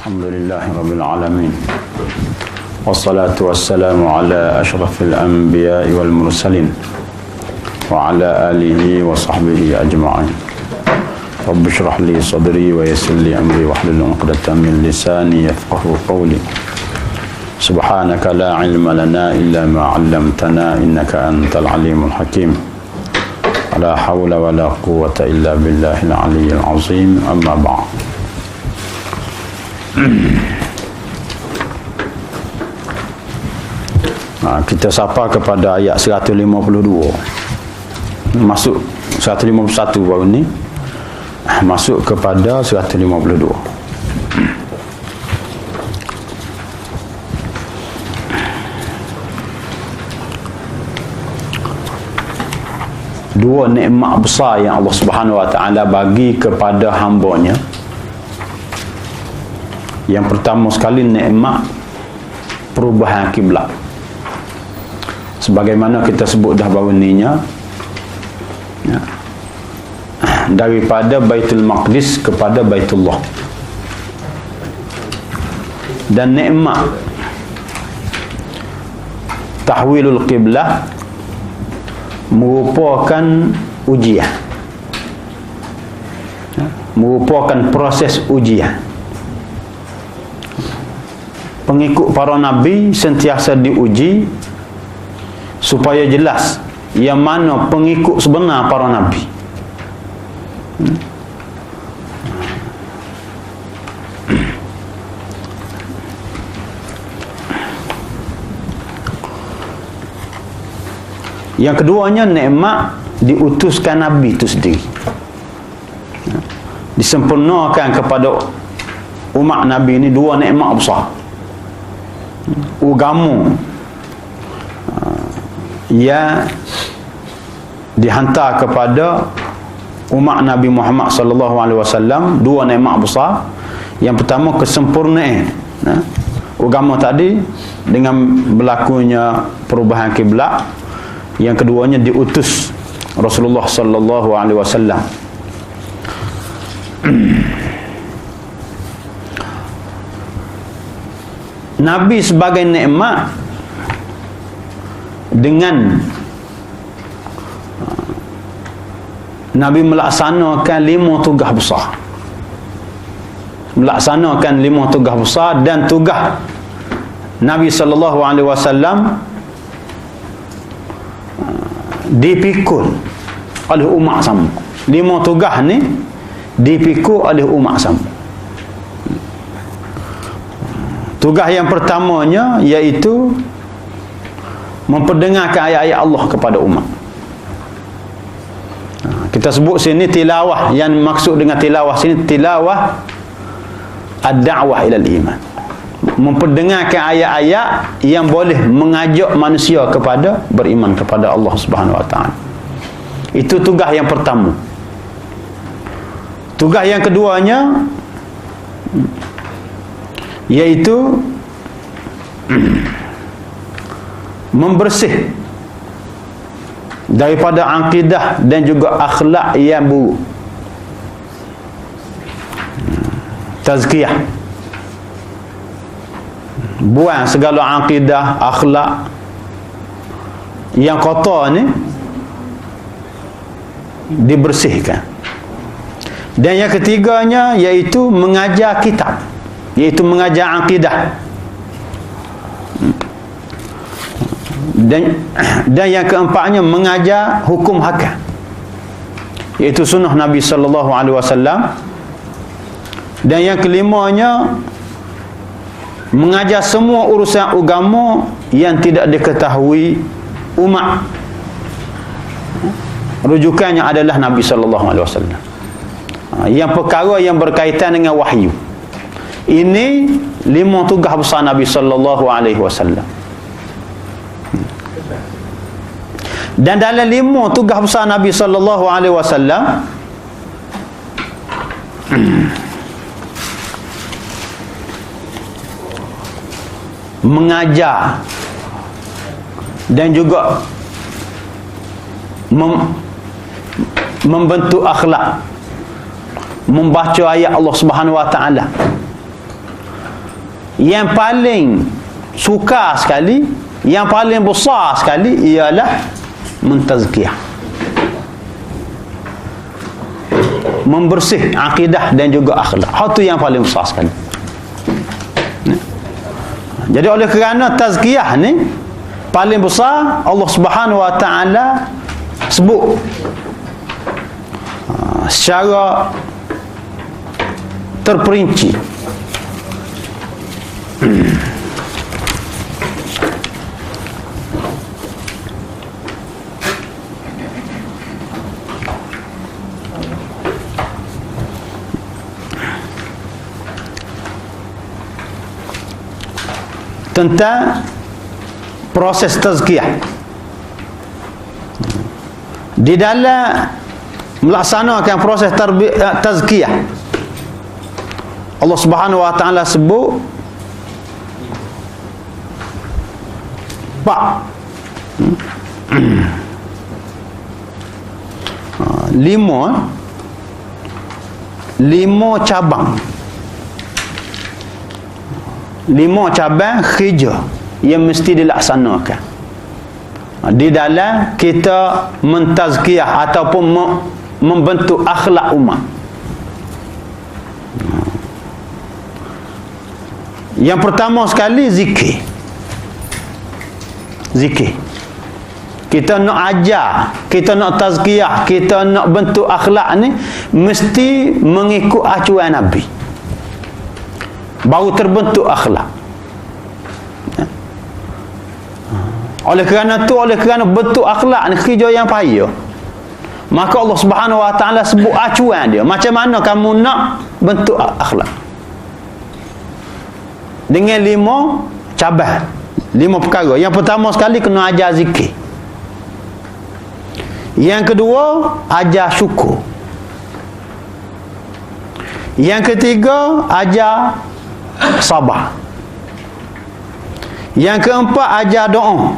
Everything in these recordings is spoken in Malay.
Alhamdulillahi Rabbil Alamin. Wassalatu wassalamu ala ashrafil anbiya'i wal mursalin wa ala alihi wa sahbihi ajma'in. Rabbi shrah li sadri wa yassir li amri wahlul 'uqdatam min lisani yafqahu qawli. Subhanaka la ilma lana illa ma 'allamtana innaka antal alimul hakim. La hawla wa la quwwata illa billahil aliyyil azim. Amma ba'd. Kita sapa kepada ayat 152. Masuk 151 baru ni. Masuk kepada 152. Dua nikmat besar yang Allah Subhanahu wa taala bagi kepada hamba-Nya. Yang pertama sekali nikmat perubahan kiblat. Sebagaimana kita sebut dah baru ninya, ya, daripada Baitul Maqdis kepada Baitullah. Dan nikmat tahwilul qiblah merupakan ujian, ya, merupakan proses ujian. Pengikut para nabi sentiasa diuji supaya jelas yang mana pengikut sebenar para nabi. Yang keduanya nikmat diutuskan nabi itu sendiri, disempurnakan kepada umat nabi ini dua nikmat besar. Agama yang dihantar kepada umat Nabi Muhammad sallallahu alaihi wasallam, dua nikmat besar. Yang pertama kesempurnaan agama tadi dengan berlakunya perubahan kiblat. Yang keduanya diutus Rasulullah sallallahu alaihi wasallam. Nabi sebagai nikmat dengan Nabi melaksanakan 5 tugas besar. Melaksanakan 5 tugas besar, dan tugas Nabi sallallahu alaihi wasallam dipikul oleh umat sama. 5 tugas ni dipikul oleh umat sama. Tugas yang pertamanya iaitu memperdengarkan ayat-ayat Allah kepada umat. Kita sebut sini tilawah. Yang maksud dengan tilawah sini tilawah ad-da'wah ilal iman. Memperdengarkan ayat-ayat yang boleh mengajak manusia kepada beriman kepada Allah Subhanahu wa taala. Itu tugas yang pertama. Tugas yang keduanya iaitu membersih daripada akidah dan juga akhlak yang buruk. Tazkiyah, buang segala akidah, akhlak yang kotor ni, dibersihkan. Dan yang ketiganya iaitu mengajar kitab, iaitu mengajar akidah. Dan yang keempatnya mengajar hukum hakam, iaitu sunnah Nabi sallallahu alaihi wasallam. Dan yang kelimanya mengajar semua urusan agama yang tidak diketahui umat. Rujukannya adalah Nabi sallallahu alaihi wasallam. Yang perkara yang berkaitan dengan wahyu. Ini 5 tugas besar Nabi sallallahu alaihi wasallam. Dan dalam 5 tugas besar Nabi sallallahu alaihi wasallam, mengajar dan juga membentuk akhlak, membaca ayat Allah Subhanahu wa taala, yang paling suka sekali, yang paling besar sekali ialah mentazkiyah, membersih akidah dan juga akhlak. Itu yang paling besar sekali. Jadi oleh kerana tazkiyah ni paling besar, Allah Subhanahu wa taala sebut secara terperinci. Tentang proses tazkiyah. Di dalam melaksanakan proses tazkiyah, Allah Subhanahu wa taala sebut lima cabang. 5 cabang kerja yang mesti dilaksanakan di dalam kita mentazkiyah ataupun membentuk akhlak umat. Yang pertama sekali zikir. Kita nak ajar, kita nak tazkiyah, kita nak bentuk akhlak ni mesti mengikut acuan Nabi, baru terbentuk akhlak. Oleh kerana bentuk akhlak ni kerja yang payah, maka Allah Subhanahu wa taala sebut acuan dia macam mana kamu nak bentuk akhlak, dengan 5 cabang, 5 perkara. Yang pertama sekali kena ajar zikir. Yang kedua ajar syukur. Yang ketiga ajar sabar. Yang keempat ajar doa.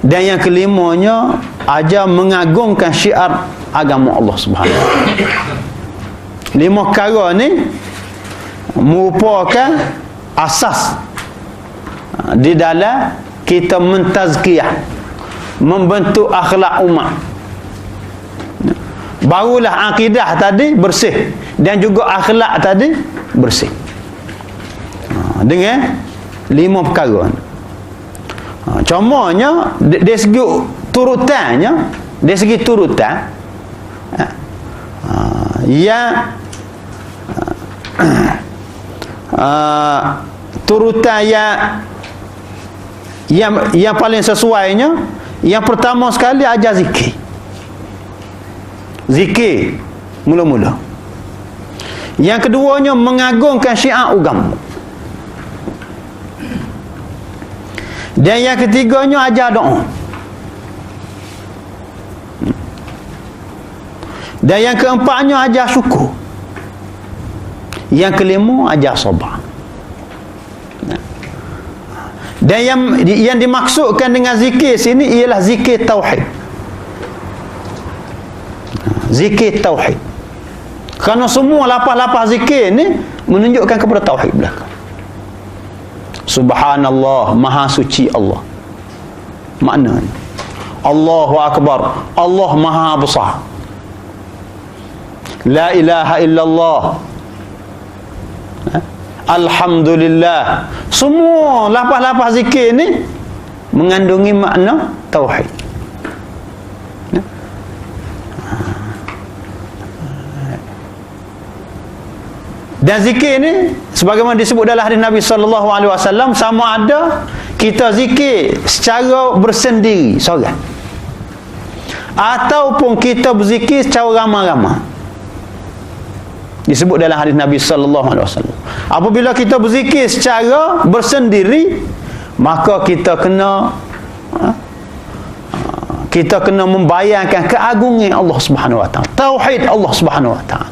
Dan yang kelimanya ajar mengagungkan syiar agama Allah Subhanahu wa taala. 5 perkara ni merupakan asas di dalam kita mentazkiyah, membentuk akhlak umat. Barulah akidah tadi bersih dan juga akhlak tadi bersih. Dengan 5 perkara. Contohnya dari segi turutannya, dari segi turutan turutan yang paling sesuainya, yang pertama sekali ajar zikir mula-mula. Yang keduanya mengagungkan syiar agama. Dan yang ketiganya ajar doa. Dan yang keempatnya ajar syukur. Yang kelima ajar sabar. Dan yang dimaksudkan dengan zikir sini ialah zikir tauhid. Zikir tauhid. Kerana semua lapaz-lapaz zikir ni menunjukkan kepada tauhid belaka. Subhanallah, maha suci Allah. Maknanya Allahu akbar, Allah maha besar. La ilaha illallah, alhamdulillah. Semua lapaz-lapaz zikir ni mengandungi makna tauhid. Dan zikir ni sebagaimana disebut dalam hadis Nabi sallallahu alaihi wasallam, sama ada kita zikir secara bersendiri seorang ataupun kita berzikir secara ramai-ramai. Disebut dalam hadis Nabi sallallahu alaihi wasallam, apabila kita berzikir secara bersendiri, maka kita kena membayangkan keagungan Allah Subhanahu wa taala, tauhid Allah Subhanahu wa taala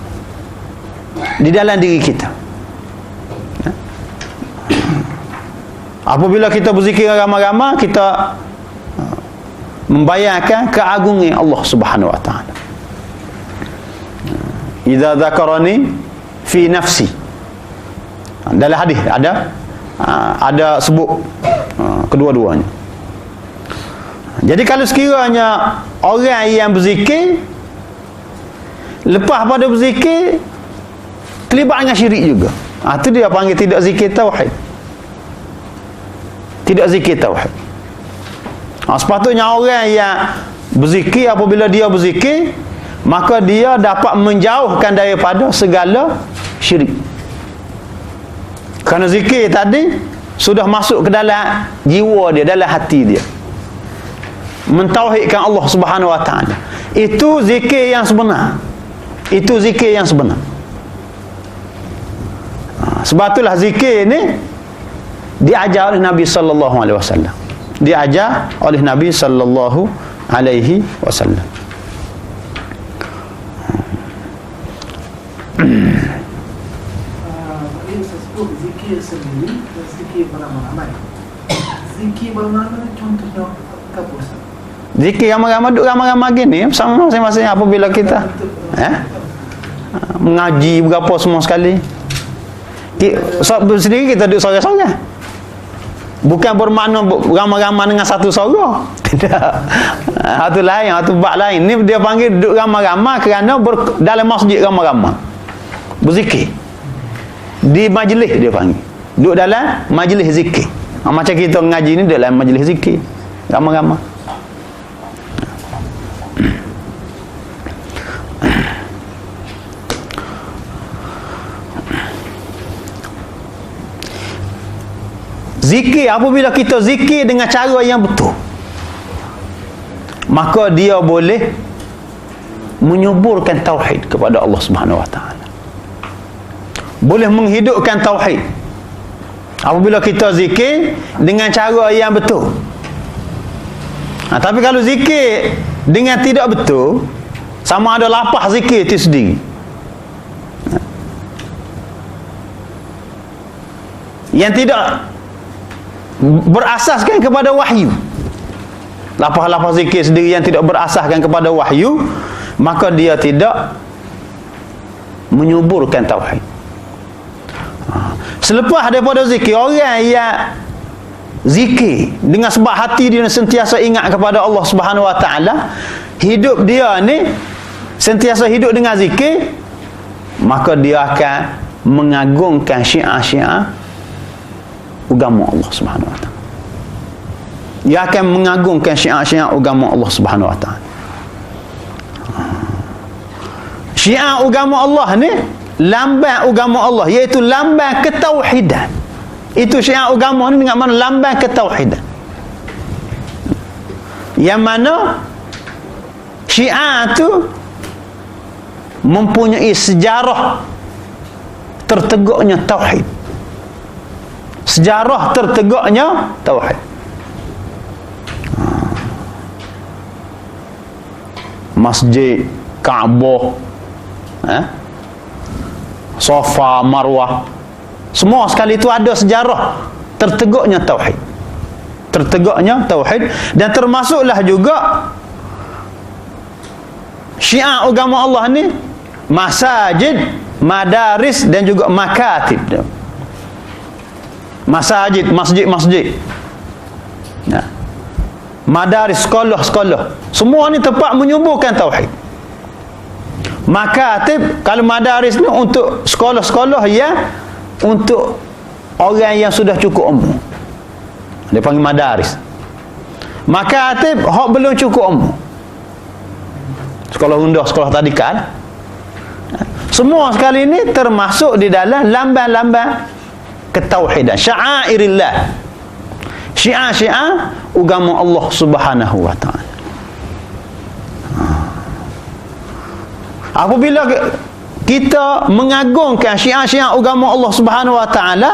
di dalam diri kita. Apabila kita berzikir ramai-ramai, kita membayangkan keagungan Allah Subhanahu wa taala. Idza dzakarani fi nafsi Dalam hadis ada sebut kedua-duanya. Jadi kalau sekiranya orang yang berzikir lepas pada berzikir terlibat dengan syirik juga, itu dia panggil tidak zikir tauhid. Tidak zikir tauhid. Sepatutnya orang yang berzikir, apabila dia berzikir, maka dia dapat menjauhkan daripada segala syirik. Kerana zikir tadi sudah masuk ke dalam jiwa dia, dalam hati dia, mentauhidkan Allah Subhanahu Wa Taala. Itu zikir yang sebenar. Itu zikir yang sebenar. Sebab itulah zikir ni diajar oleh Nabi sallallahu alaihi wasallam. Diajar oleh Nabi sallallahu alaihi wasallam. Zikir sendiri dan zikir beramai-ramai. Zikir beramai-ramai contohnya apa Ustaz? Zikir ramai-ramai, duduk ramai-ramai gini sama masing-masing apabila kita mengaji berapa semua sekali. Sendiri kita duduk sorang-sorang. Bukan bermakna ramai-ramai dengan satu sorang. Tidak. Itu lain, itu bab lain. Ni dia panggil duduk ramai-ramai kerana dalam masjid ramai-ramai berzikir. Di majlis dia panggil. Duduk dalam majlis zikir. Macam kita ngaji ni dalam majlis zikir. Ramai-ramai. Zikir, apabila kita zikir dengan cara yang betul, maka dia boleh menyuburkan tauhid kepada Allah Subhanahu Wa Taala. Boleh menghidupkan tauhid apabila kita zikir dengan cara yang betul. Tapi kalau zikir dengan tidak betul, sama ada lapah zikir itu sendiri, yang tidak berasaskan kepada wahyu, lapah-lapah zikir sendiri yang tidak berasaskan kepada wahyu, maka dia tidak menyuburkan tauhid. Selepas daripada zikir, orang yang zikir dengan sebab hati dia sentiasa ingat kepada Allah Subhanahu Wa Taala, hidup dia ni sentiasa hidup dengan zikir, maka dia akan mengagungkan syiar-syiar agama Allah Subhanahu Wa Taala. Dia akan mengagungkan syiar-syiar agama Allah Subhanahu Wa Taala. Syiar agama Allah ni lambang agama Allah, iaitu lambang ketauhidan. Itu syiar agama ni dengan mana lambang ketauhidan, yang mana syiar tu mempunyai sejarah tertegaknya tauhid. Sejarah tertegaknya tauhid. Masjid, Kaabah, Safa, Marwah, semua sekali itu ada sejarah tertegaknya tauhid. Tertegaknya tauhid. Dan termasuklah juga syiar agama Allah ni masajid, madaris dan juga makatib. Masajid, masjid-masjid, madaris, sekolah-sekolah, semua ni tempat menyuburkan tauhid. Makatib, kalau madaris ni untuk sekolah-sekolah yang untuk orang yang sudah cukup umur, dia panggil madaris. Makatib hak belum cukup umur, sekolah rendah, sekolah tadika, semua sekali ni termasuk di dalam lambang-lambang ketauhidan, sya'airillah, syiar-syiar agama Allah Subhanahu Wa Taala. Apabila kita mengagungkan syiar-syiar agama Allah Subhanahu Wa Taala,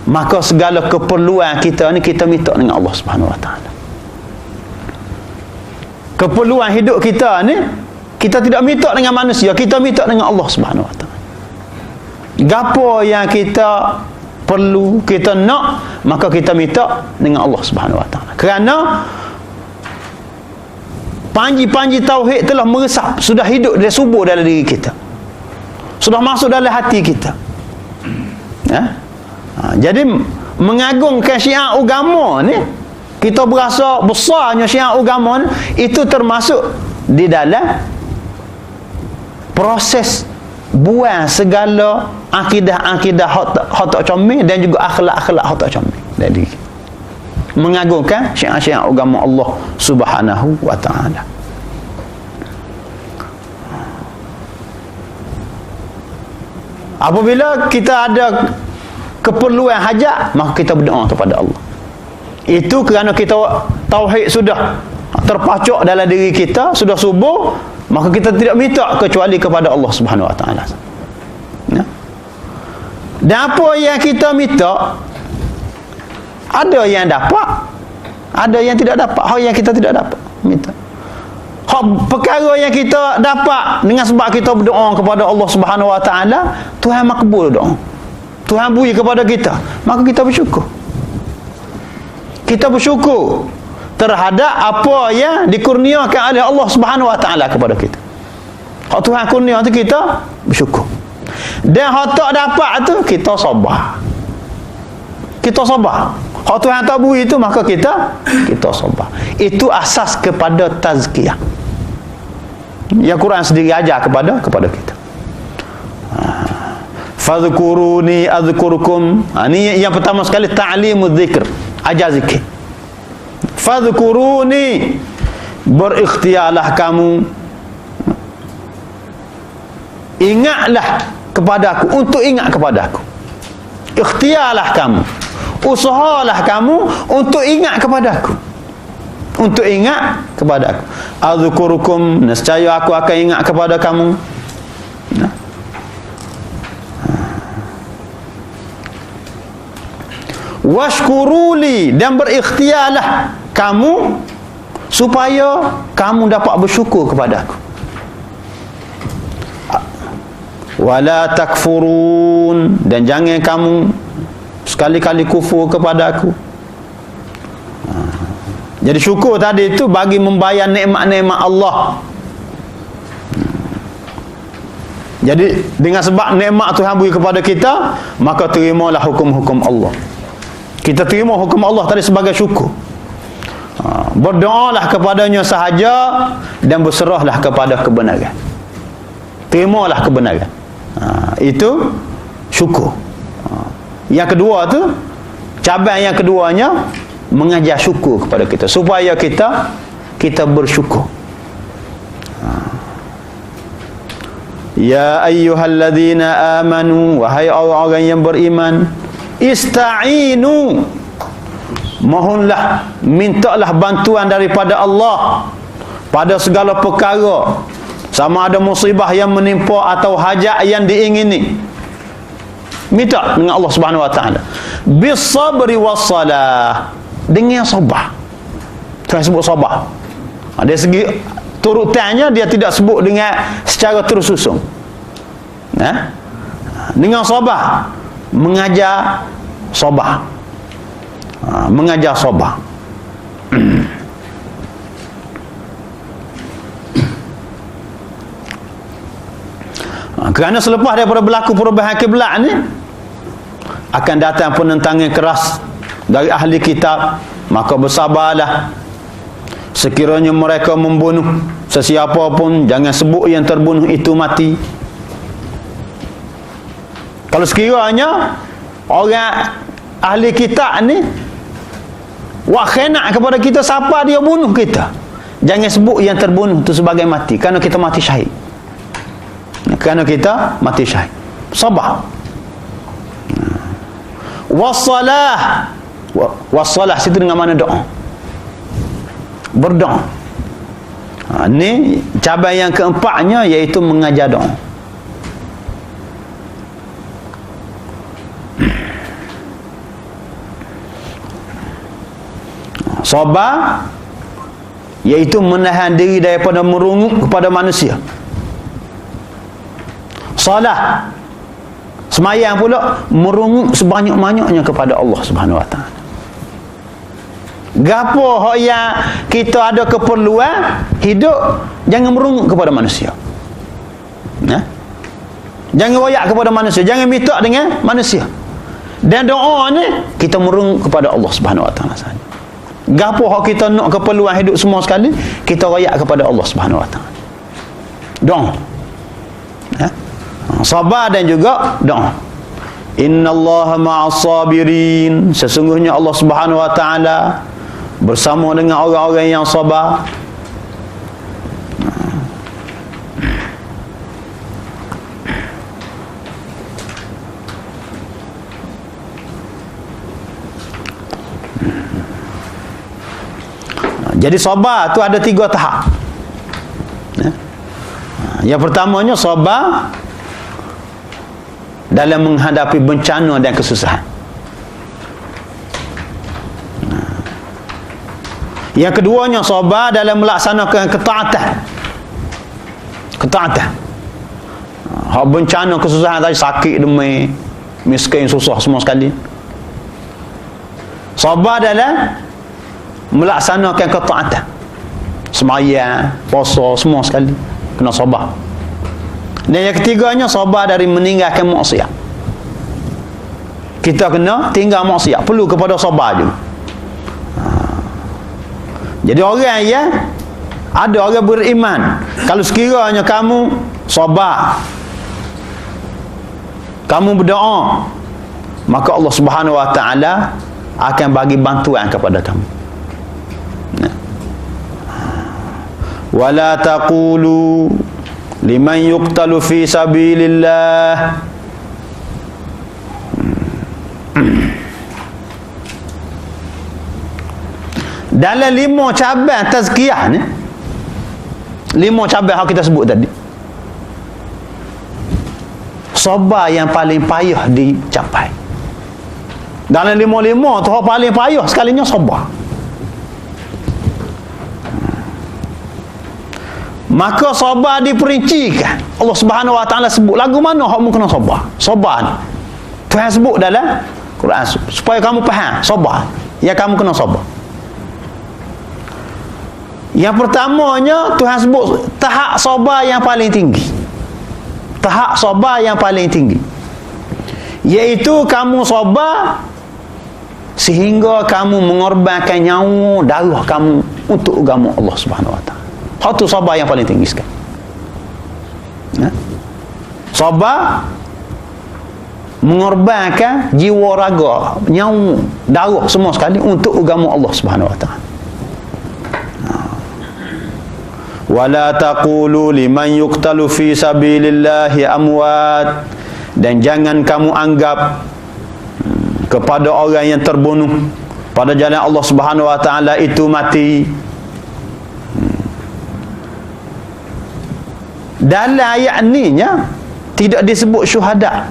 maka segala keperluan kita ni kita minta dengan Allah Subhanahu Wa Taala. Keperluan hidup kita ni kita tidak minta dengan manusia, kita minta dengan Allah Subhanahu Wa Taala. Gapo yang kita perlu, kita nak, maka kita minta dengan Allah Subhanahu Wa Taala. Kerana panji-panji tauhid telah meresap, sudah hidup, dia subur dalam diri kita. sudah masuk dalam hati kita. Jadi mengagungkan syiar agama ni, kita berasa besarnya syiar agama ni, itu termasuk di dalam proses buang segala akidah-akidah hak tak comel dan juga akhlak-akhlak hak tak comel. Jadi mengagungkan syiar-syiar agama Allah Subhanahu wa taala. Apabila kita ada keperluan hajat, maka kita berdoa kepada Allah. Itu kerana kita tauhid sudah terpacuk dalam diri kita, sudah subuh, maka kita tidak minta kecuali kepada Allah Subhanahu wa taala. Ya. Dan apa yang kita minta, ada yang dapat, ada yang tidak dapat. Hal yang kita tidak dapat, minta. Perkara yang kita dapat dengan sebab kita berdoa kepada Allah Subhanahu wa taala, Tuhan makbul doa. Tuhan beri kepada kita, maka kita bersyukur. Kita bersyukur terhadap apa yang dikurniakan oleh Allah Subhanahu wa taala kepada kita. Hak Tuhan kurnia tu kita bersyukur. Dan hak tak dapat tu kita sabar. Kita sabar. Hak Tuhan tak beri itu, maka kita sabar. Itu asas kepada tazkiyah. Yang Quran sendiri ajar kepada kita. Fadhkuruni adhkurukum. Ini yang pertama sekali, ta'limuz zikr, ajar zikir. Fadhkuruni, berikhtiarlah kamu, ingatlah kepadaku, untuk ingat kepadaku. Ikhtiarlah kamu, usahalah kamu untuk ingat kepadaku, untuk ingat kepadaku. Adzkurukum, nescaya aku akan ingat kepada kamu. Washkuruli, dan berikhtiarlah kamu supaya kamu dapat bersyukur kepada aku. Wala takfurun, dan jangan kamu sekali-kali kufur kepada aku. Jadi syukur tadi itu bagi membayar nikmat-nikmat Allah. Jadi dengan sebab nikmat Tuhan beri kepada kita, maka terimalah hukum-hukum Allah. Kita terima hukum Allah tadi sebagai syukur. Berdoalah kepadanya sahaja dan berserahlah kepada kebenaran. Terimalah kebenaran. Itu syukur. Yang kedua tu, cabang yang keduanya, mengajar syukur kepada kita supaya kita bersyukur. Ya ayyuhalladzina amanu, wahai orang-orang yang beriman, ista'inu, mohonlah, mintalah bantuan daripada Allah pada segala perkara, sama ada musibah yang menimpa atau hajat yang diingini. Minta dengan Allah Subhanahu wa taala. Bis-sabri was-salah, dengan sabar. Tuhan sebut sabar. Dari segi turutannya dia tidak sebut dengan secara tersusun. Dengan sabar, mengajar sabar. Mengajar sabar. Kerana selepas daripada berlaku perubahan kiblat ni, akan datang penentangan keras dari ahli kitab, maka bersabarlah. Sekiranya mereka membunuh sesiapa pun, jangan sebut yang terbunuh itu mati. Kalau sekiranya orang ahli kitab ni wak khianat kepada kita, siapa dia bunuh kita, jangan sebut yang terbunuh itu sebagai mati, kerana kita mati syahid. Kerana kita mati syahid. Sabar. Wassalah. Wassalah situ dengan mana doa. Berdoa. Ini cabang yang keempatnya, iaitu mengajar doa. Sabar, iaitu menahan diri daripada merungut kepada manusia. Salah, semayang pula merungut sebanyak-banyaknya kepada Allah Subhanahu wa taala. Gapo hak yang kita ada keperluan hidup, jangan merungut kepada manusia. Jangan royak kepada manusia, jangan minta dengan manusia. Dan doa ni kita merung kepada Allah Subhanahu Wa Taala saja. Gapo hak kita nak keperluan hidup semua sekali, kita royak kepada Allah Subhanahu Wa Taala. Doa. Ya. Sabar dan juga doa. Innallaha ma'as sabirin. Sesungguhnya Allah Subhanahu Wa Taala bersama dengan orang-orang yang sabar. Jadi sabar tu ada 3 tahap. Yang pertamanya sabar dalam menghadapi bencana dan kesusahan. Yang keduanya sabar dalam melaksanakan ketaatan. Ketaatan. Hak bencana kesusahan tadi, sakit, demam, miskin, susah semua sekali. Sabar dalam melaksanakan ketaatan, sembahyang, puasa, semua sekali kena sabar. Dan yang ketiganya sabar dari meninggalkan maksiat. Kita kena tinggal maksiat, perlu kepada sabar juga. Jadi orang yang ada orang beriman, kalau sekiranya kamu sabar, kamu berdoa, maka Allah Subhanahu Wa Taala akan bagi bantuan kepada kamu. Wala taqulu liman yuqtalu fi sabilillah. Dalam 5 cabang tazkiyah ni, 5 cabang yang kita sebut tadi, sabar yang paling payah dicapai. Dalam 5 tu yang paling payah sekalinya sabar. Maka sabar diperincikan. Allah Subhanahu Wa Taala sebut lagu mana hak kena sabar. Sabar ni Tuhan sebut dalam Quran supaya kamu faham sabar. Ya, kamu kena sabar. Yang pertamanya Tuhan sebut tahap sabar yang paling tinggi. Tahap sabar yang paling tinggi, iaitu kamu sabar sehingga kamu mengorbankan nyawa, darah kamu untuk agama Allah Subhanahu Wa Taala. Hak tu sabar yang paling tinggi sekali. Sabar mengorbankan jiwa, raga, nyawa, darah semua sekali untuk agama Allah Subhanahu Wa Taala. Wala taqulu liman yuqtalu fi sabilillahi amwat. Dan jangan kamu anggap kepada orang yang terbunuh pada jalan Allah Subhanahu Wa Taala itu mati. Dalam ayat ni nya tidak disebut syuhada.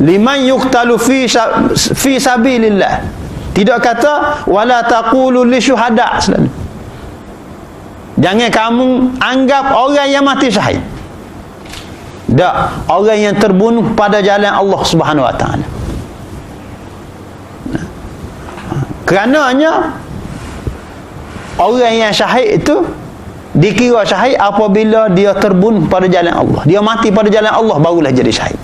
Liman yuqtalu fi sabilillah. Tidak kata wala taqulu li syuhada selalu. Jangan kamu anggap orang yang mati syahid. Tak, orang yang terbunuh pada jalan Allah Subhanahu Wa Taala. Kerananya orang yang syahid itu dikira syahid apabila dia terbunuh pada jalan Allah. Dia mati pada jalan Allah barulah jadi syahid.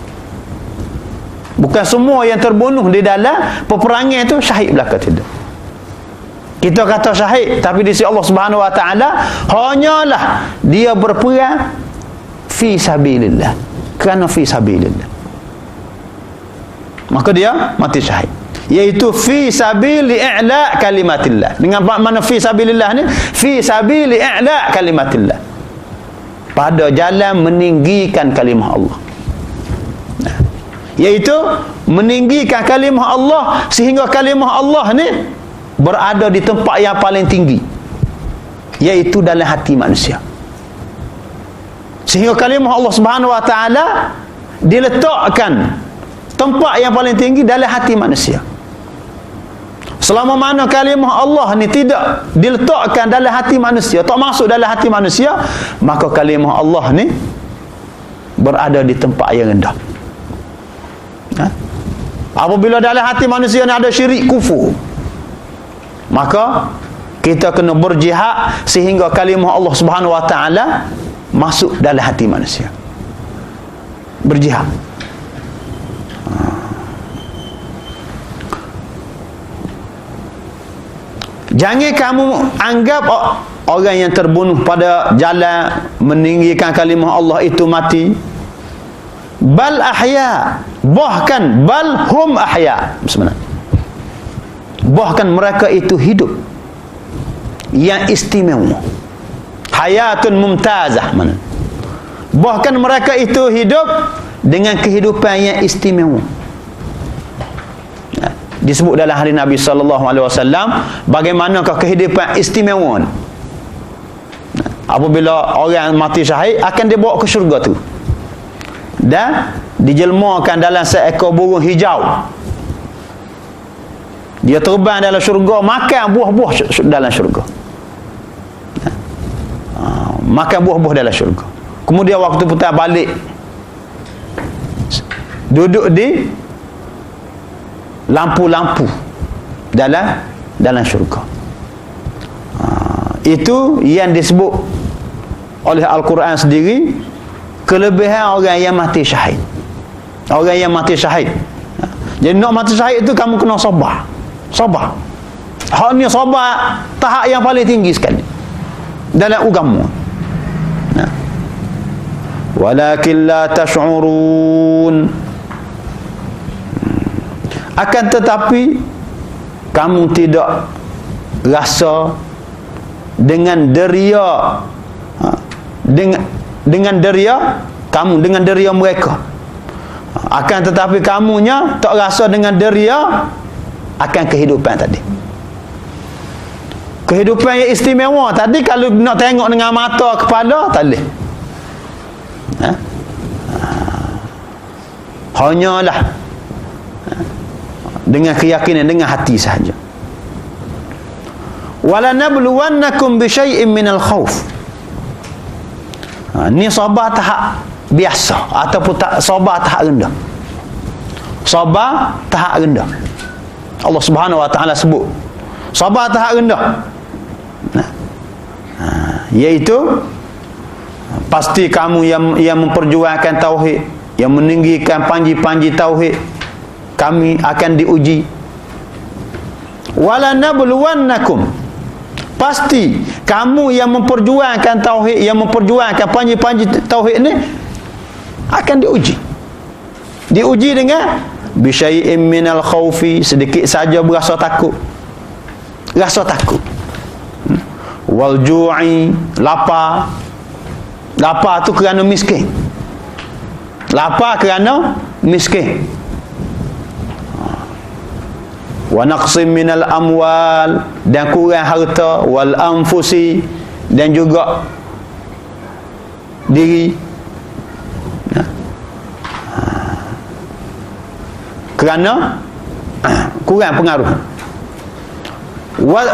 Bukan semua yang terbunuh di dalam peperangan itu syahid belaka, tidak. Kita kata syahid, tapi di sisi Allah Subhanahu Wa Taala hanyalah dia berperang fi sabilillah, kerana fi sabilillah, maka dia mati syahid. Iaitu fi sabili i'la kalimatillah. Dengan makna fi sabilillah ni, fi sabili i'la kalimatillah, pada jalan meninggikan kalimah Allah. Iaitu meninggikan kalimah Allah sehingga kalimah Allah ni berada di tempat yang paling tinggi, iaitu dalam hati manusia. Sehingga kalimah Allah Subhanahu Wa Taala diletakkan tempat yang paling tinggi dalam hati manusia. Selama mana kalimah Allah ni tidak diletakkan dalam hati manusia, tak masuk dalam hati manusia, maka kalimah Allah ni berada di tempat yang rendah. Apabila dalam hati manusia ni ada syirik, kufur, maka kita kena berjihad sehingga kalimah Allah Subhanahu Wa Taala masuk dalam hati manusia. Berjihad. Jangan kamu anggap orang yang terbunuh pada jalan meninggikan kalimah Allah itu mati. Bal ahya, bahkan bal hum ahya, sebenarnya bahkan mereka itu hidup yang istimewa, hayatun mumtazah, mana bahkan mereka itu hidup dengan kehidupan yang istimewa. Disebut dalam hadis Nabi SAW, bagaimanakah kehidupan istimewa. Apabila orang mati syahid, akan dibawa ke syurga tu dan dijelmakan dalam seekor burung hijau. Dia terbang dalam syurga, makan buah-buah dalam syurga. Makan buah-buah dalam syurga. Kemudian waktu putar balik, duduk di lampu-lampu dalam syurga. Itu yang disebut oleh Al-Quran sendiri kelebihan orang yang mati syahid. Orang yang mati syahid. Jadi nak mati syahid itu kamu kena sabar. Sabar. Hak ni sabar tahap yang paling tinggi sekali dalam agama. Walakin la tash'urun. Akan tetapi kamu tidak rasa dengan deria, dengan deria kamu, dengan deria mereka. Akan tetapi kamunya tak rasa dengan deria akan kehidupan tadi. Kehidupan yang istimewa tadi, kalau nak tengok dengan mata kepala tak boleh. Hanyalah dengan keyakinan, dengan hati sahaja. Wala nabluwannakum bi syai'in minal khauf. Ni sabar tahap biasa ataupun sabar tahap rendah. Sabar tahap rendah. Allah Subhanahu wa taala sebut sabar tahap rendah. Iaitu pasti kamu yang memperjuangkan tauhid, yang meninggikan panji-panji tauhid, kami akan diuji. Wala nabluwannakum, pasti kamu yang memperjuangkan tauhid, yang memperjuangkan panji-panji tauhid ni akan diuji. Diuji dengan bisyai'in minal khaufi, sedikit saja berasa takut. Rasa takut. Wal ju'i, lapar. Lapar tu kerana miskin. Lapar kerana miskin. Wa naqsim minal amwal, dan kurang harta, wal anfusi, dan juga diri. Kerana kurang pengaruh.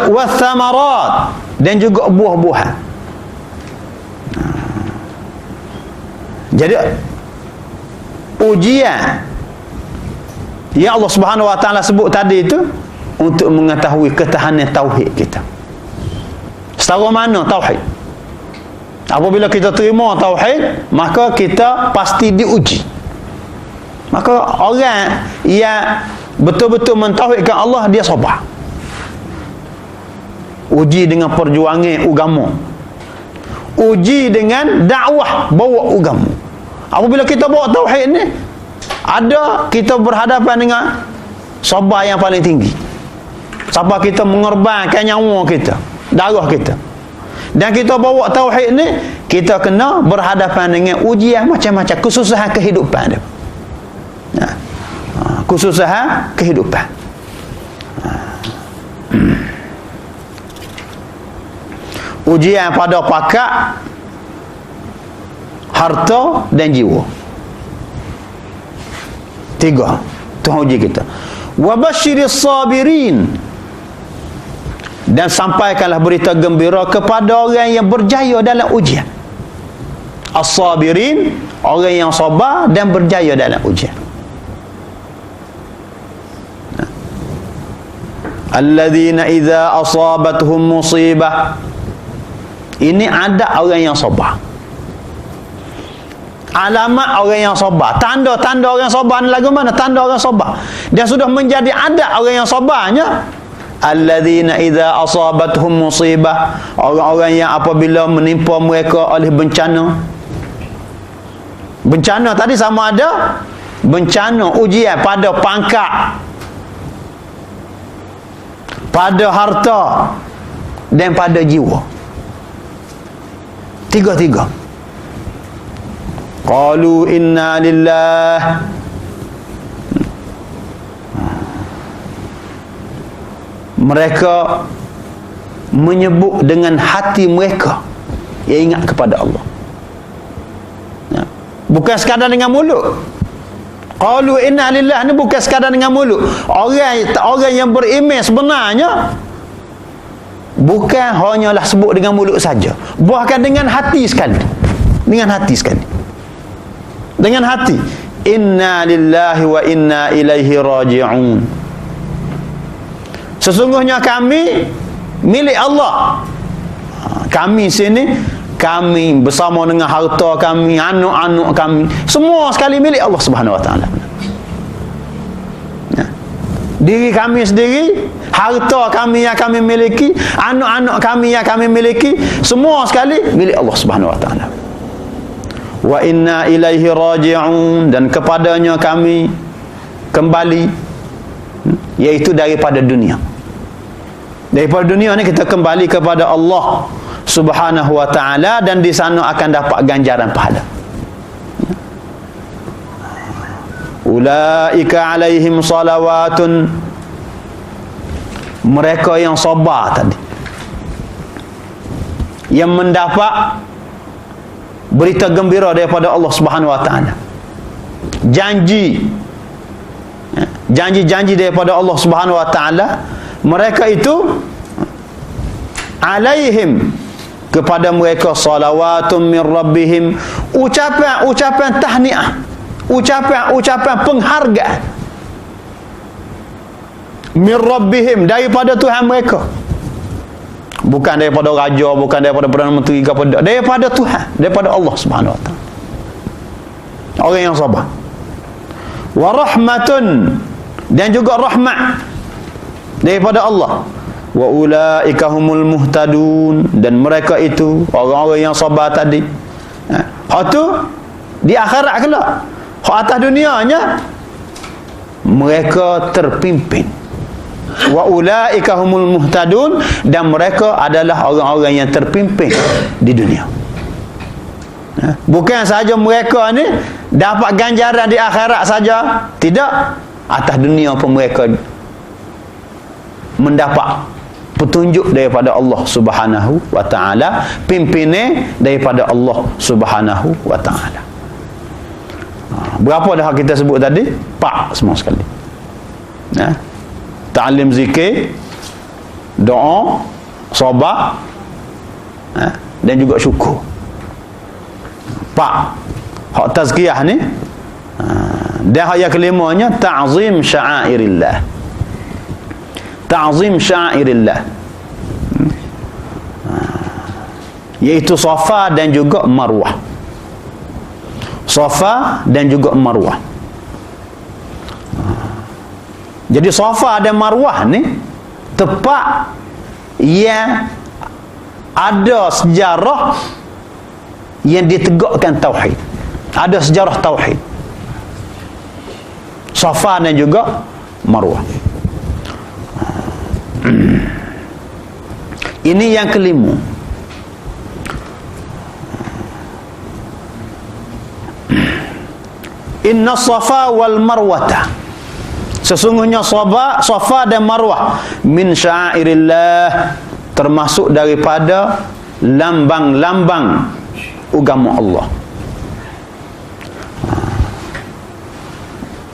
Wa thamarat, dan juga buah-buahan. Jadi ujian yang Allah Subhanahu wa taala sebut tadi itu untuk mengetahui ketahanan tauhid kita. Setara mana tauhid? Apabila kita terima tauhid, maka kita pasti diuji. Maka orang yang betul-betul mentauhidkan Allah, dia sabar. Uji dengan perjuangan agama. Uji dengan dakwah bawa agama. Apabila kita bawa tauhid ni, ada kita berhadapan dengan sabar yang paling tinggi. Sabar kita mengorbankan nyawa kita, darah kita. Dan kita bawa tauhid ni, kita kena berhadapan dengan ujian macam-macam, kesusahan kehidupan dia. Kesusahan kehidupan. Ujian pada pakat, harta dan jiwa. 3 Tuhan uji kita. Wa basyiris sabirin, dan sampaikanlah berita gembira kepada orang yang berjaya dalam ujian. As-sabirin, orang yang sabar dan berjaya dalam ujian. Alladzina idza asabatuhum musibah, ini ada orang yang sabar. alamat orang yang sabar. Tanda-tanda orang sabar ni lagu mana? Tanda orang sabar. Dia sudah menjadi adat orang yang sabarnya. Alladzina idza asabatuhum musibah, orang-orang yang apabila menimpa mereka oleh bencana. Bencana tadi sama ada bencana ujian pada pangkat, pada harta, dan pada jiwa. Tiga-tiga. Qalu inna lillah. Mereka menyebut dengan hati mereka yang ingat kepada Allah. Bukan sekadar dengan mulut. Qalu inna lillah ni bukan sekadar dengan mulut. Orang yang beriman sebenarnya bukan hanyalah sebut dengan mulut saja, bahkan dengan hati sekali. Dengan hati sekali. Dengan hati. Inna lillahi wa inna ilaihi raji'un. Sesungguhnya kami milik Allah. Kami sini, kami bersama dengan harta kami, anak-anak kami, semua sekali milik Allah Subhanahu Wa Taala. Diri kami sendiri, harta kami yang kami miliki, anak-anak kami yang kami miliki, semua sekali milik Allah Subhanahu Wa Taala. Wa inna ilaihi raji'un, dan kepadanya kami kembali, iaitu daripada dunia. Daripada dunia ni kita kembali kepada Allah Subhanahu Wa Taala, dan di sana akan dapat ganjaran pahala. Ulaika alaihim salawatun, mereka yang sabar tadi, yang mendapat berita gembira daripada Allah Subhanahu Wa Taala, janji daripada Allah Subhanahu Wa Taala. Mereka itu alaihim, kepada mereka salawatun min rabbihim, ucapan tahniah, ucapan penghargaan min rabbihim, daripada Tuhan mereka. Bukan daripada raja, bukan daripada Perdana Menteri, daripada Tuhan, daripada Allah Subhanahu Wa Taala. Orang yang sabar. Wa rahmatun, dan juga rahmat daripada Allah. Wa ulaika humul muhtadun, dan mereka itu orang-orang yang sabar tadi. Hak tu di akhirat kelak. Hak atas dunianya mereka terpimpin. Wa ulaika humul muhtadun, dan mereka adalah orang-orang yang terpimpin di dunia. Bukan saja mereka ni dapat ganjaran di akhirat saja, tidak, atas dunia pun mereka mendapat petunjuk daripada Allah Subhanahu Wa Taala, pimpinan daripada Allah Subhanahu Wa Taala. Berapa dah kita sebut tadi? 4 semua sekali. Ta'lim zikir, doa, sabar, dan juga syukur. 4. Hak tazkiyah ni. Dan hak yang kelimanya ta'zim sya'airillah. Ta'zim sya'airillah, iaitu Safa dan juga Marwah. Safa dan juga Marwah. Jadi Safa dan Marwah ni tempat yang ada sejarah yang ditegakkan tauhid. Ada sejarah tauhid. Safa dan juga Marwah. Ini yang kelima. Inna Safa wal Marwata, sesungguhnya Safa dan Marwah min sya'airillah, termasuk daripada lambang-lambang agama Allah.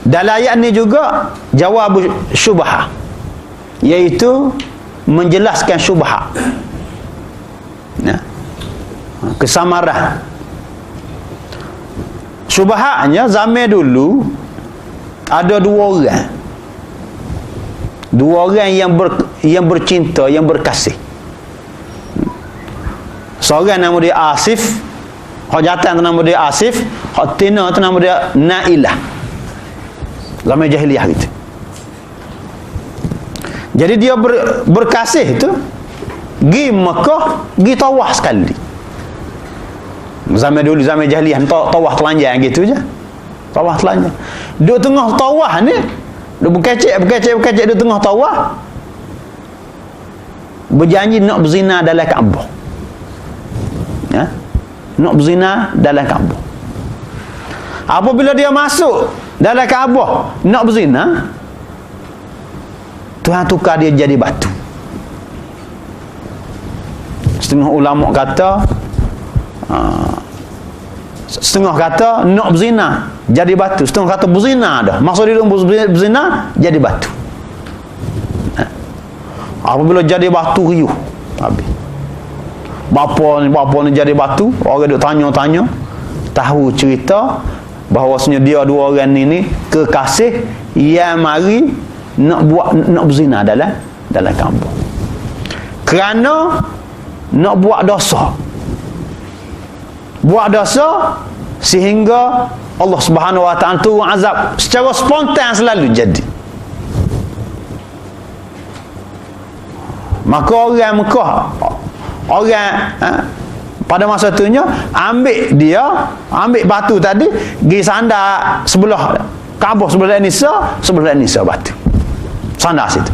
Dalam ayat ni juga jawab syubhah, iaitu menjelaskan syubhah, kesamaran. Syubhatnya zaman dulu ada dua orang yang bercinta, yang berkasih. Seorang nama dia Asif, hak jantan nama dia Asif, hak tina tu nama dia Nailah. Zaman jahiliah gitu. Jadi dia berkasih tu gi Mekah, gi tawaf sekali. Zaman dulu, zaman jahiliah tawaf telanjang gitu je. Tawaf telanjang. Duk tengah tawaf ni, duk berkecek duk tengah tawaf. Berjanji nak berzina dalam Kaabah. Ya? Nak berzina dalam Kaabah. Apabila dia masuk dalam Kaabah nak berzina, Tuhan tukar dia jadi batu. Setengah ulama kata nak berzina jadi batu, setengah kata berzina dah. Maksud dia berzina jadi batu. Apabila jadi batu riuh habis. Bapa ni jadi batu, orang duk tanya-tanya, tahu cerita bahawasanya dia dua orang ni kekasih yang mari nak berzina dalam kampung. Kerana nak buat dosa. Buat dosa sehingga Allah Subhanahu Wa Taala turun azab secara spontan selalu jadi. Maka orang Mekah, pada masa itunya ambil batu tadi, pergi sandar sebelah Kaabah, sebelah Nisa batu. Sandar situ.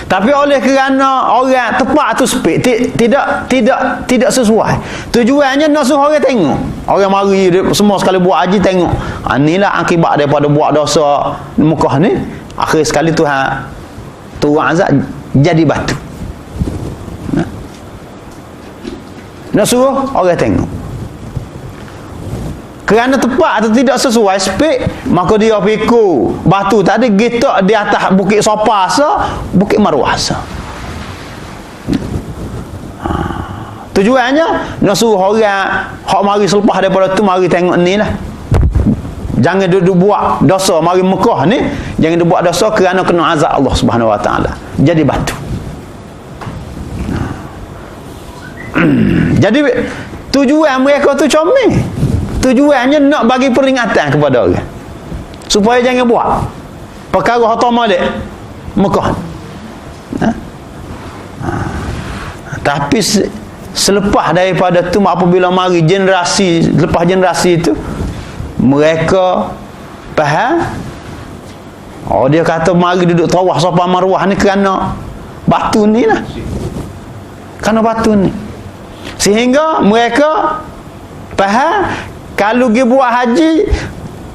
Tapi oleh kerana orang tepat tu sepik, tidak sesuai. Tujuannya nak suruh orang tengok. Orang mari semua sekali buat haji tengok. Inilah akibat daripada buat dosa Mekah ni. Akhir sekali Tuhan turun azab jadi batu. Nak suruh orang tengok. Kerana tepat atau tidak sesuai spek, maka dia pikul batu tadi gitak di atas bukit Safa sa, bukit Marwah sa. Tujuannya nak suruh orang hak mari selepas daripada tu mari tengok ni lah. Jangan duduk buat dosa mari Mekah ni, jangan duduk buat dosa kerana kena azab Allah Subhanahu Wa Taala. Jadi batu. Jadi tujuan mereka tu comel. Tujuannya nak bagi peringatan kepada orang supaya jangan buat perkara hatam malik Mekah. Tapi selepas daripada tu, apabila mari generasi lepas generasi itu, mereka faham. Dia kata mari duduk tawaf Safa Marwah ni kerana batu ni lah. Kerana batu ni. Sehingga mereka faham, kalau pergi buat haji,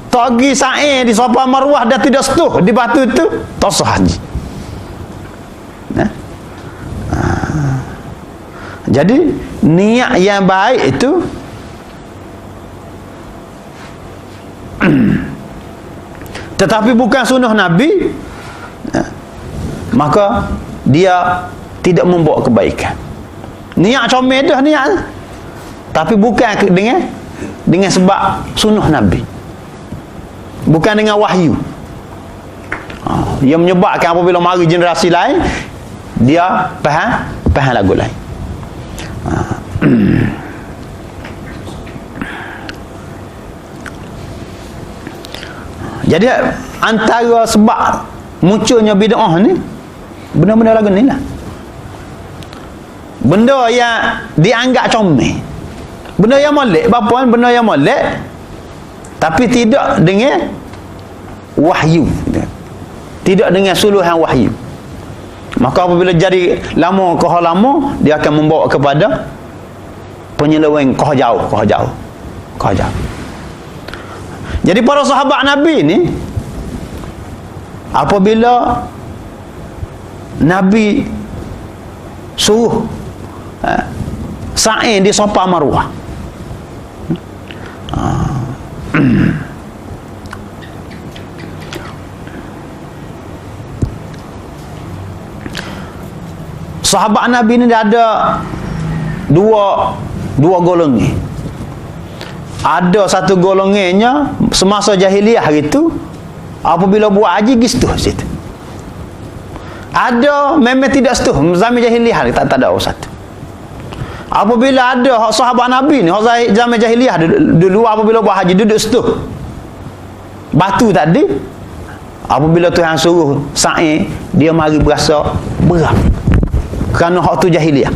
tak pergi sa'i di Safa Marwah dah tidak setuh di batu itu, tak sah haji. Jadi niat yang baik itu tetapi bukan sunnah Nabi, maka dia tidak membawa kebaikan. Niat comel dah niat, tapi bukan dengan sebab sunnah Nabi, bukan dengan wahyu. Yang menyebabkan apabila mari generasi lain, dia faham lagu lain. Jadi antara sebab munculnya bid'ah ni benda-benda lagu ni lah. Benda yang dianggap comel, benda yang molek, benda yang molek, tapi tidak dengan wahyu, tidak dengan suluhan wahyu. Maka apabila jadi lama dia akan membawa kepada penyeleweng kau jauh. Jadi para sahabat Nabi ni, apabila Nabi suruh sa'i di Safa Marwah, sahabat Nabi ni ada dua golongan. Ada satu golongannya semasa jahiliah itu, apabila buat haji pergi situ. Ada memang tidak setuh zaman jahiliah, tak ada satu. Apabila ada hak sahabat Nabi ni, hak zaman jahiliah dulu apabila buat haji duduk situ. Batu tadi apabila Tuhan suruh sa'i, dia mari berasa berat. Kerana hak tu jahiliah.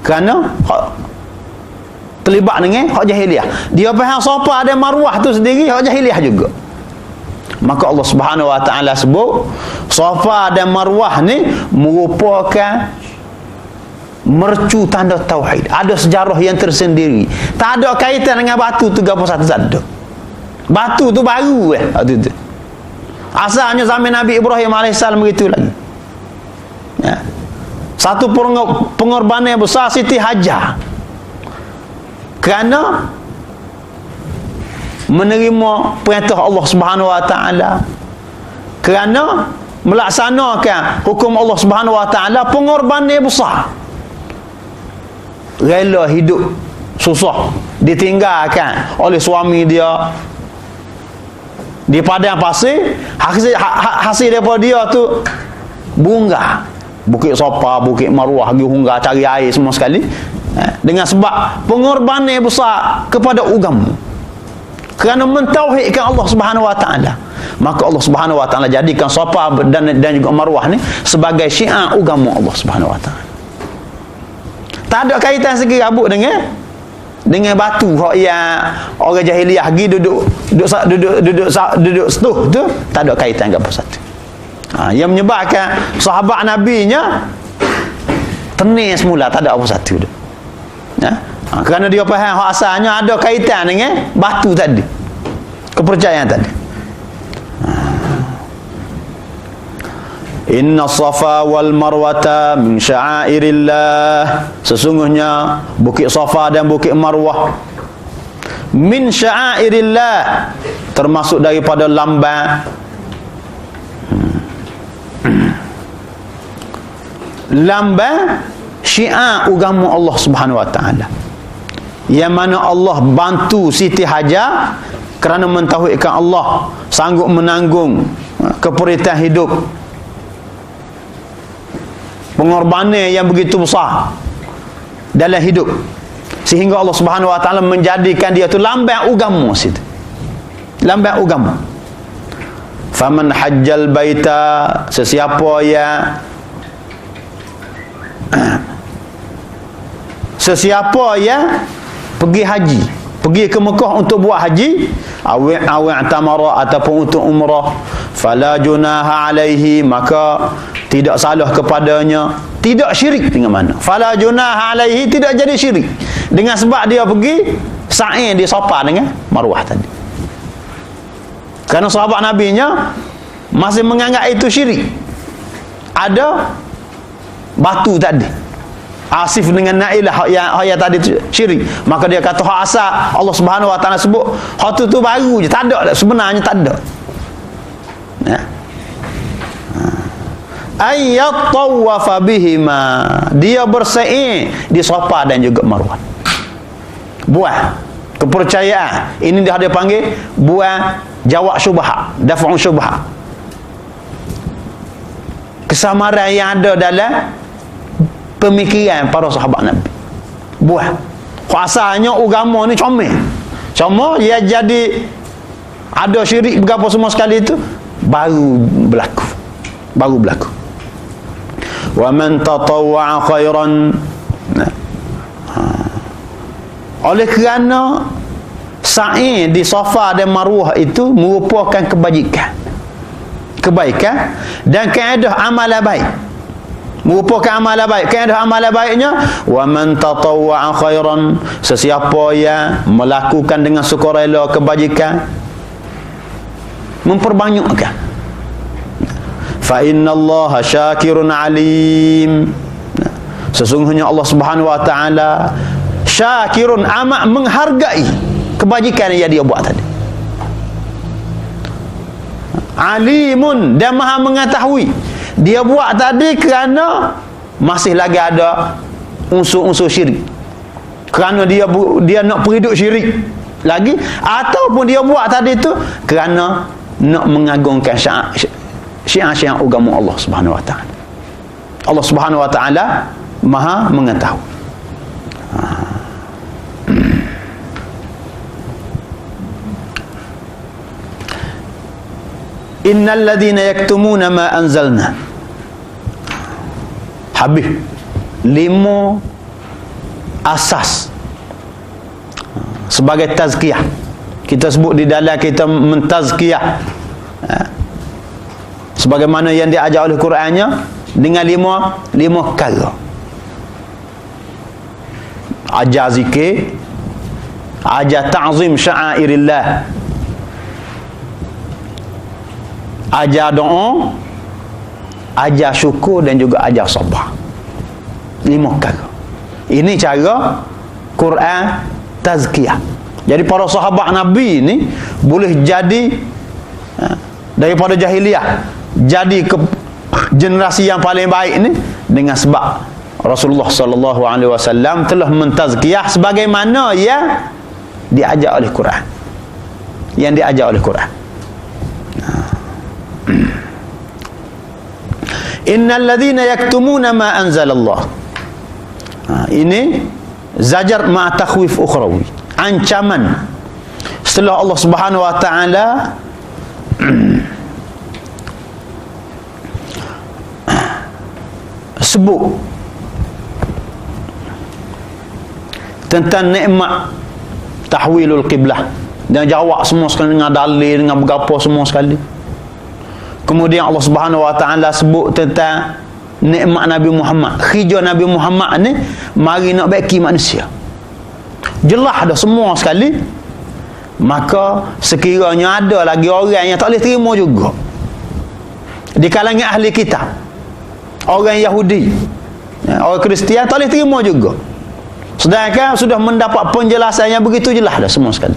Kerana hak terlibat dengan hak jahiliah. Dia faham Safa dan Marwah tu sendiri hak jahiliah juga. Maka Allah Subhanahu wa taala sebut Safa dan Marwah ni merupakan mercu tanda tauhid. Ada sejarah yang tersendiri. Tak ada kaitan dengan batu 31 tak ada. Batu tu baru waktu tu. Asalnya zaman Nabi Ibrahim AS begitu lagi. Ya. Satu pengorbanan yang besar Siti Hajar. Kerana menerima perintah Allah Subhanahu wa taala. Kerana melaksanakan hukum Allah Subhanahu wa taala, pengorbanan yang besar. Rela hidup susah ditinggalkan oleh suami dia di padang pasir. Hasil daripada dia tu bunga, Bukit Safa, Bukit Marwah, pergi hunggah cari air semua sekali, dengan sebab pengorbanan besar kepada agama, kerana mentauhidkan Allah Subhanahu wa taala. Maka Allah Subhanahu wa taala jadikan Safa dan juga Marwah ni sebagai syiar agama Allah Subhanahu wa taala. Tak ada kaitan segi rabuk dengan batu hak yang orang jahiliah pergi duduk setuh tu, tak ada kaitan dengan apa satu. Yang menyebabkan sahabat Nabi-nya tenang semula, tak ada apa satu tu. Kerana dia faham hak asalnya ada kaitan dengan batu tadi, kepercayaan tadi. Inna Safa wal Marwata min sya'airillah. Sesungguhnya Bukit Safa dan Bukit Marwah min sya'airillah, termasuk daripada lambang syiar agama Allah Subhanahu wa taala, yang mana Allah bantu Siti Hajar kerana mentauhidkan Allah, sanggup menanggung keperitan hidup, pengorbanan yang begitu besar dalam hidup, sehingga Allah Subhanahu wa taala menjadikan dia tu lambang agama situ. Lambang agama. Faman hajjal baita, sesiapa yang pergi haji, pergi ke Mekah untuk buat haji, awi' tamara ataupun untuk umrah, fala junaha alaihi, maka tidak salah kepadanya, tidak syirik. Dengan mana? Fala junaha alaihi, tidak jadi syirik dengan sebab dia pergi sa'i di Safa dengan Marwah tadi. Kerana sahabat Nabi-nya masih menganggap itu syirik. Ada batu tadi, Asif dengan Nailah yang tadi syirik. Maka dia kata hak asal Allah Subhanahu wa taala sebut hak tu baru je, tak ada, sebenarnya tak ada. Ayyat tawafa bihima, dia bersa'i di Safa dan juga Marwah. Buah kepercayaan ini dia panggil buah jawab syubhat, daf'u syubhat. Kesamaran yang ada dalam pemikiran para sahabat Nabi. Buah asalnya agama ni comel, cuma dia jadi ada syirik berapa semua sekali itu baru berlaku. Wa man tatawwa'a khairan, oleh kerana sa'i di Safa dan Marwah itu merupakan kebaikan dan kaedah amalan baik, merupakan amalan baik. Kaedah amalan baiknya, wa man tatawwa'a khairan, sesiapa yang melakukan dengan sukarela kebajikan, memperbanyakkan, fa innallaha syakirun alim, sesungguhnya Allah Subhanahu wa taala syakirun, amat menghargai kebajikan yang dia buat tadi. Alimun, dan maha mengetahui dia buat tadi kerana masih lagi ada unsur-unsur syirik, kerana dia nak perhidup syirik lagi, ataupun dia buat tadi tu kerana nak mengagungkan syiar agama Allah Subhanahu wa taala. Allah Subhanahu wa taala Maha mengetahui. Innal ladhina yaktumuna ma anzalna. Habis 5 asas sebagai tazkiyah. Kita sebut di dalam kita mentazkiyah, sebagaimana yang diajar oleh Qurannya, dengan 5 perkara. Ajar zikir, ajar ta'zim sya'airillah, ajar doa, ajar syukur dan juga ajar sabar. 5 perkara. Ini cara Quran tazkiyah. Jadi para sahabat Nabi ni boleh jadi daripada jahiliah jadi ke generasi yang paling baik ni dengan sebab Rasulullah sallallahu alaihi wasallam telah mentazkiyah sebagaimana yang diajar oleh Quran. Yang diajar oleh Quran. Innal ladzina yaktumuna ma anzalallah. Ini zajar ma takhwif ukhrawi, ancaman setelah Allah Subhanahu wa taala sebut tentang nikmat tahwilul qiblah dan jawab semua sekali dengan dalil, dengan berapa semua sekali. Kemudian Allah Subhanahu wa taala sebut tentang nikmat Nabi Muhammad. Khijau Nabi Muhammad ni mari nak baiki manusia. Jelas dah semua sekali. Maka sekiranya ada lagi orang yang tak boleh terima juga di kalangan ahli kitab, orang Yahudi, orang Kristian, tak boleh terima juga. Sedangkan sudah mendapat penjelasan yang begitu jelas dah semua sekali,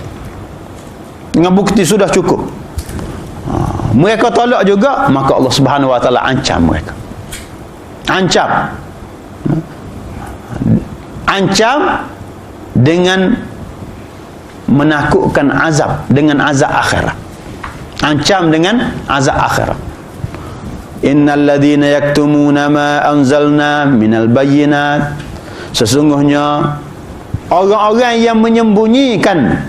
dengan bukti sudah cukup. Mereka tolak juga, maka Allah Subhanahu wa taala ancam mereka. Ancam dengan menakutkan azab, dengan azab akhirat. Ancam dengan azab akhirat. Innal ladzina yaktumuna ma anzalna minal bayyinat. Sesungguhnya orang-orang yang menyembunyikan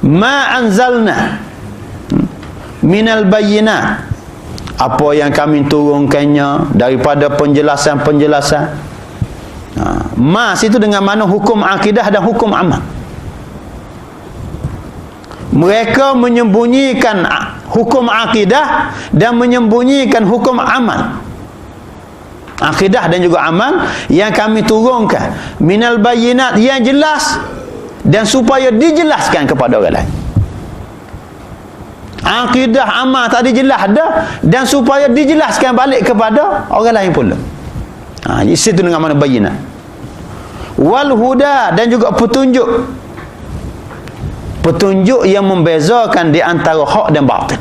ma anzalna minal bayyinat, apa yang kami turunkannya daripada penjelasan-penjelasan. Mas itu dengan mana hukum akidah dan hukum amal. Mereka menyembunyikan hukum akidah dan menyembunyikan hukum amal. Akidah dan juga amal yang kami turunkan minal bayyinat, yang jelas, dan supaya dijelaskan kepada orang lain. Akidah amal tak dijelas dah, dan supaya dijelaskan balik kepada orang lain pula. Situ dengan mana bayyinat. Wal huda, dan juga petunjuk. Petunjuk yang membezakan di antara hak dan batil.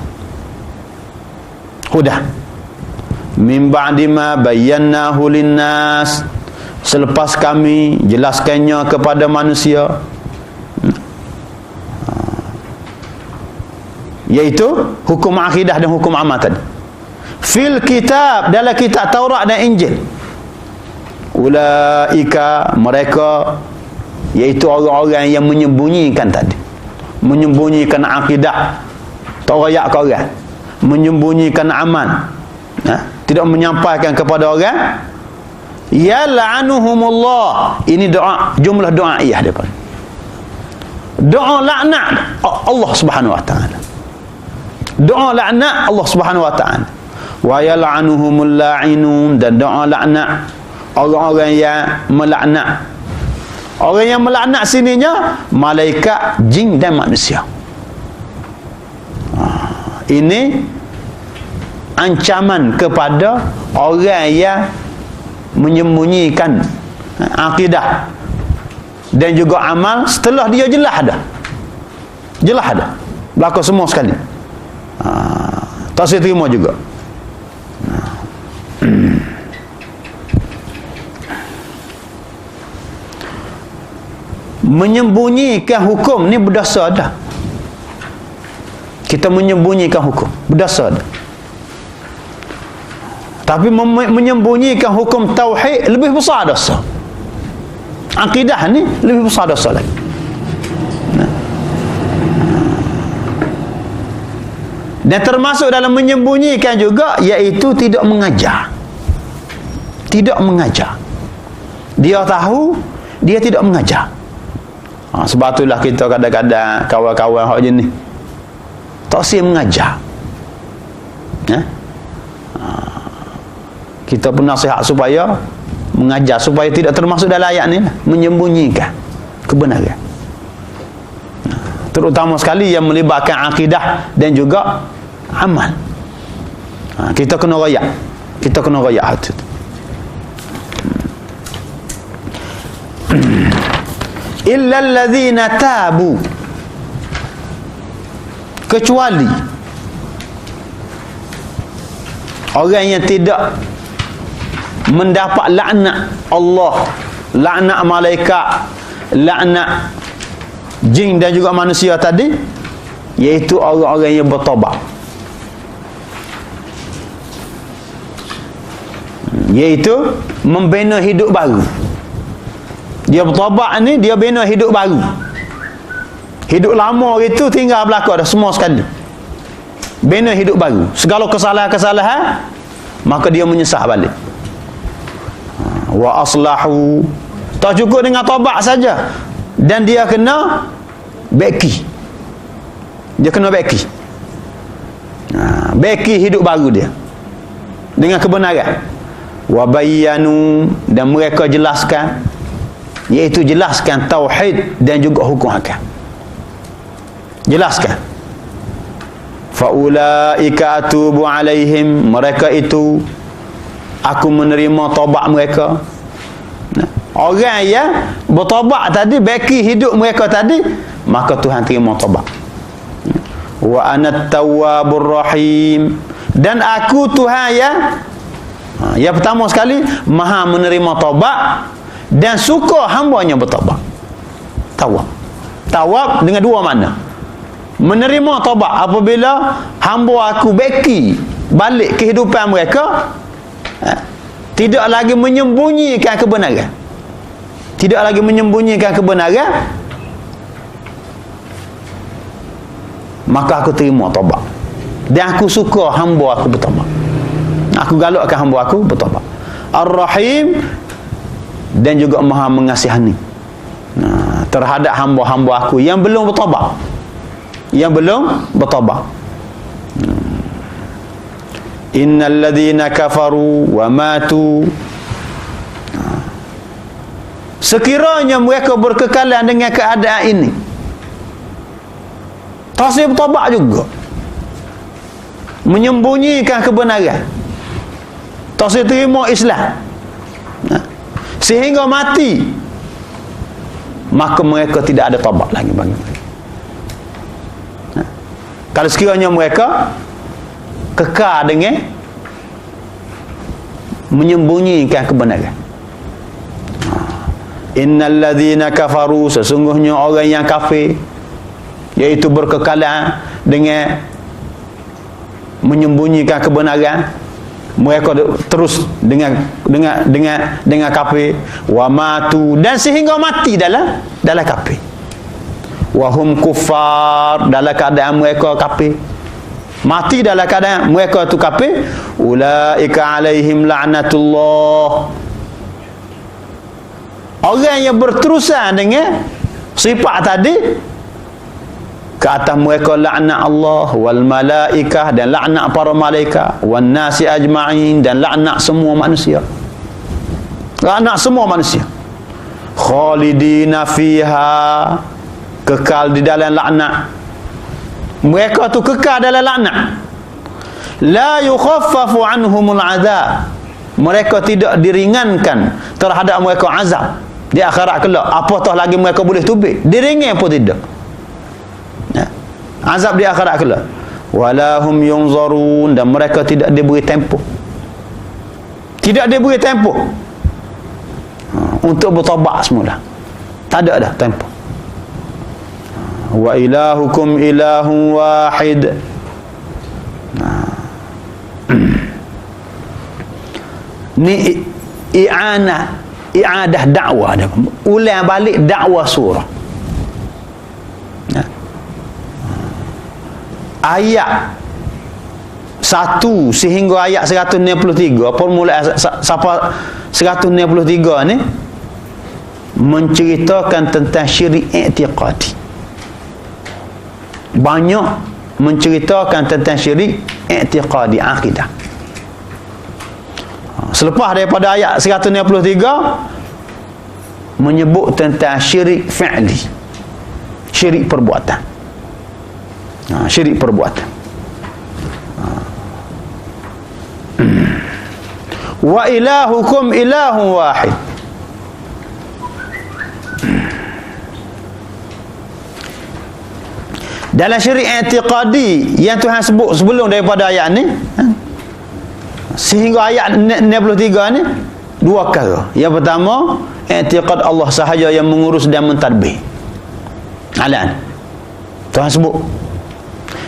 Huda. Min ba'di ma bayyanahu linnas, selepas kami jelaskannya kepada manusia, yaitu hukum akidah dan hukum amal tadi. Fil kitab, dalam kitab Taurat dan Injil. Ulaika, mereka, yaitu orang-orang yang menyembunyikan tadi, menyembunyikan akidah, tak rayak ke orang, menyembunyikan amal, tidak menyampaikan kepada orang. Yal'anuhumullah, ini doa, jumlah doa iyah depan. Doa laknat Allah Subhanahu wa taala. Doa laknat Allah Subhanahu wa taala. Wa yal'anuhumul la'inun, dan doa laknat orang-orang yang melaknat. Orang yang melaknat sininya malaikat, jin dan manusia. Ini ancaman kepada orang yang menyembunyikan akidah dan juga amal setelah dia jelas dah. Jelas dah. Berlaku semua sekali. Tak saya terima juga. Menyembunyikan hukum ni berdosa dah. Kita menyembunyikan hukum berdosa dah. Tapi menyembunyikan hukum tauhid lebih besar dosa. Akidah ni lebih besar dosa lagi. Dan termasuk dalam menyembunyikan juga, iaitu tidak mengajar. Tidak mengajar. Dia tahu, dia tidak mengajar. Sebab itulah kita kadang-kadang kawan-kawan hak jenis tak siap mengajar. Kita pun nasihat supaya mengajar, supaya tidak termasuk dalam ayat ni, menyembunyikan kebenaran. Terutama sekali yang melibatkan akidah dan juga amal. Kita kena royak. Kita kena royak hati tu. Illa allazina tabu, kecuali orang yang tidak mendapat laknat Allah, laknat malaikat, laknat jin dan juga manusia tadi, iaitu orang-orang yang bertaubat, iaitu membina hidup baru. Dia bertaubat ni, dia bina hidup baru. Hidup lama itu tinggal belakang dah semua sekali. Bina hidup baru. Segala kesalahan-kesalahan, maka dia menyesal balik. Wa aslahu, tak cukup dengan taubat saja, dan dia kena beki. Dia kena beki. Beki hidup baru dia dengan kebenaran. Wa bayyanu, dan mereka jelaskan, iaitu jelaskan tauhid dan juga hukum hakam. Jelaskan. Faulaika atubu alaihim, mereka itu aku menerima taubat mereka. Orang yang bertaubat tadi, beki hidup mereka tadi, maka Tuhan terima taubat. Wa anat tawwabur rahim, dan aku Tuhan yang pertama sekali maha menerima taubat dan suka hambanya bertaubat. Tawab dengan dua makna. Menerima taubat apabila hamba aku beki balik kehidupan mereka, tidak lagi menyembunyikan kebenaran. Tidak lagi menyembunyikan kebenaran, maka aku terima taubat. Dan aku suka hamba aku bertaubat. Aku galakkan hamba aku bertaubat. Ar-Rahim, dan juga maha mengasihani terhadap hamba-hamba aku yang belum bertaubat. Yang belum bertaubat. Innal ladzina kafaru wa matu, sekiranya mereka berkekalan dengan keadaan ini, tasib bertaubat juga, menyembunyikan kebenaran, tasib terima Islam, sehingga mati, maka mereka tidak ada taubat lagi bagi mereka. Kalau sekiranya mereka kekal dengan menyembunyikan kebenaran. Innal ladzina kafaru, sesungguhnya orang yang kafir, iaitu berkekalan dengan menyembunyikan kebenaran, mereka terus dengan kafir. Wa matu, dan sehingga mati dalam kafir. Wa hum kuffar, dalam keadaan mereka kafir, mati dalam keadaan mereka tu kafir. Ulaika alaihim la'natullah, orang yang berterusan dengan sifat tadi, ke atas mereka laknat Allah wal malaikah, dan laknat para malaikat, wan nasi ajma'in, dan laknat semua manusia. Laknat semua manusia. Khalidina fiha, kekal di dalam laknat. Mereka tu kekal dalam laknat. La yukhaffafu anhumul azab, mereka tidak diringankan terhadap mereka azab di akhirat kelak. Apatah lagi mereka boleh tubik, diringan pun tidak. Azab di akhirat kelak. Walahum yunzarun, dan mereka tidak diberi tempoh. Tidak diberi tempoh untuk bertaubat semula. Tak ada dah tempoh. Wa ilahukum ilahun wahid. Ni i'adah dakwah dah. Ulang balik dakwah surah. Ayat 1 sehingga ayat 163, permulaan sampai 163 ni menceritakan tentang syirik i'tiqadi. Banyak menceritakan tentang syirik i'tiqadi, akidah. Selepas daripada ayat 163 menyebut tentang syirik fi'li, syirik perbuatan. Syirik perbuatan. Wa ilahukum ilahun wahid. Dalam syirik i'tiqadi yang Tuhan sebut sebelum daripada ayat ni, sehingga ayat 63 ni, dua perkara. Yang pertama, i'tiqad Allah sahaja yang mengurus dan mentadbir. Alan Tuhan sebut.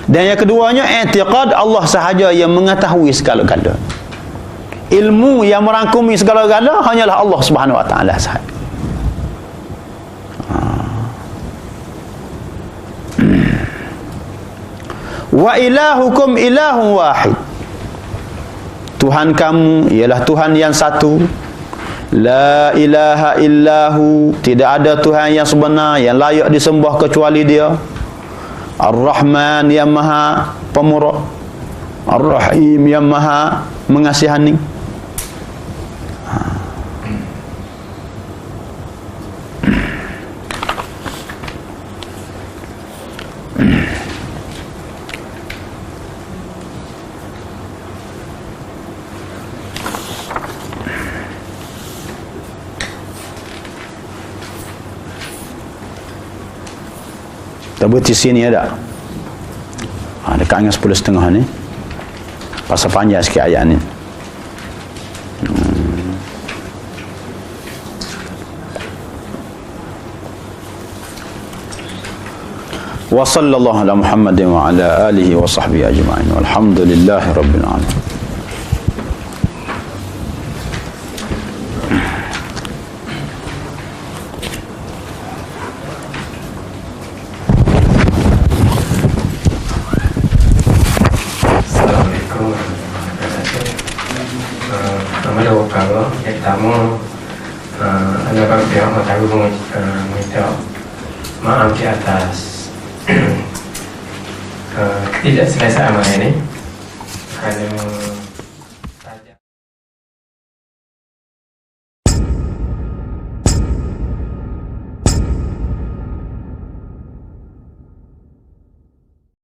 Dan yang keduanya, i'tiqad Allah sahaja yang mengetahui segala-gala. Ilmu yang merangkumi segala-gala hanyalah Allah Subhanahu Wa Taala sahaja. Wa ilahukum ilahun wahid. Tuhan kamu ialah Tuhan yang satu. La ilaha illahu, tidak ada Tuhan yang sebenar yang layak disembah kecuali Dia. Ar-Rahman yang maha pemurah, Ar-Rahim yang maha mengasihani. Kita berhenti sini ada. Dekat dengan 10.30 ni. Pasal panjang sikit ayat ni. Wa sallallahu ala Muhammadin wa ala alihi wa sahbihi ajma'in. Walhamdulillahi rabbil alamin. Maaf di atas tidak selesai amal ini. Karena